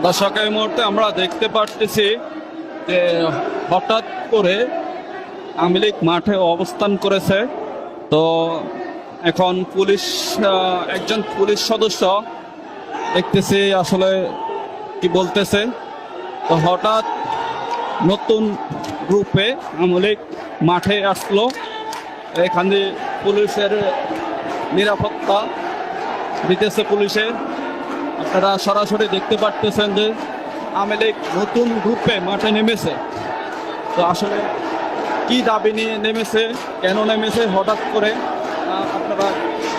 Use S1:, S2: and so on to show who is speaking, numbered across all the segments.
S1: দর্শক, এই মুহূর্তে আমরা দেখতে পারতেছি যে হঠাৎ করে আওয়ামী লীগ মাঠে অবস্থান করেছে। তো এখন পুলিশ, একজন পুলিশ সদস্য দেখতেছি আসলে কি বলতেছে। তো হঠাৎ নতুন গ্রুপে আওয়ামী লীগ মাঠে আসলো, এখানে পুলিশের নিরাপত্তা দিতেছে পুলিশে। আপনারা সরাসরি দেখতে পারতেছেন যে আওয়ামী লীগ নতুন গ্রুপে মাঠে নেমেছে। তো আসলে কি দাবি নিয়ে নেমেছে, কেন নেমেছে হঠাৎ করে, আপনারা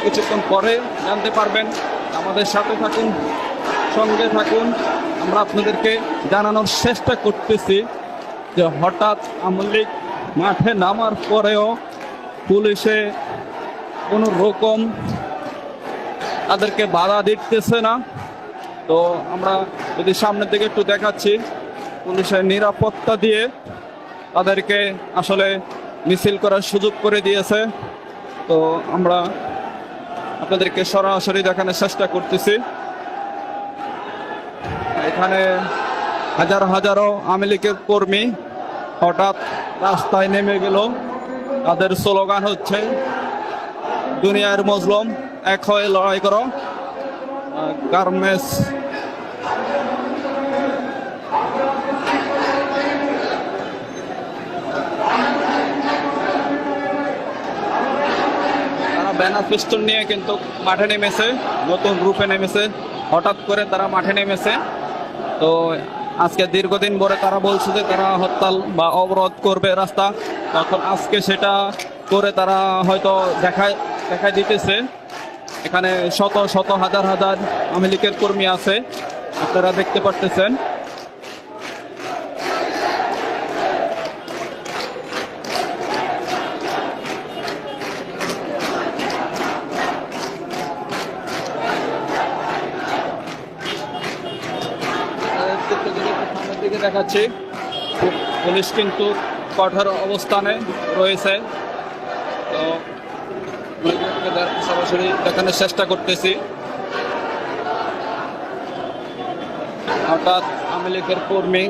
S1: কিছুক্ষণ পরে জানতে পারবেন। আমাদের সাথে থাকুন, সঙ্গে থাকুন। আমরা আপনাদেরকে জানানোর চেষ্টা করতেছি যে হঠাৎ আওয়ামী লীগ মাঠে নামার পরেও পুলিশে কোনো রকম তাদেরকে বাধা দিতেছে না। তো আমরা যদি সামনের দিকে একটু দেখাচ্ছি, পুলিশের নিরাপত্তা দিয়ে তাদেরকে আসলে মিছিল করার সুযোগ করে দিয়েছে। তো আমরা আপনাদেরকে সরাসরি দেখানোর চেষ্টা করতেছি। এখানে হাজার হাজারো আওয়ামী লীগের কর্মী হঠাৎ রাস্তায় নেমে গেল। তাদের স্লোগান হচ্ছে দুনিয়ার মজলুম এক হয়ে লড়াই করো। গার্মেন্টস ব্যানার পিস্টল নিয়ে কিন্তু মাঠে নেমেছে, নতুন গ্রুপে নেমেছে। হঠাৎ করে তারা মাঠে নেমেছে। তো আজকে দীর্ঘদিন পরে তারা বলছে যে তারা হরতাল বা অবরোধ করবে রাস্তা। তখন আজকে সেটা করে তারা হয়তো দেখাই দিতেছে। এখানে শত শত হাজার হাজার আওয়ামী লীগের কর্মী আছে, আপনারা দেখতে পারতেছেন। সামনের দিকে দেখাচ্ছি, পুলিশ কিন্তু কঠোর অবস্থানে রয়েছে। তো সরাসরি দেখানোর চেষ্টা করতেছি। হঠাৎ আওয়ামী লীগের কর্মী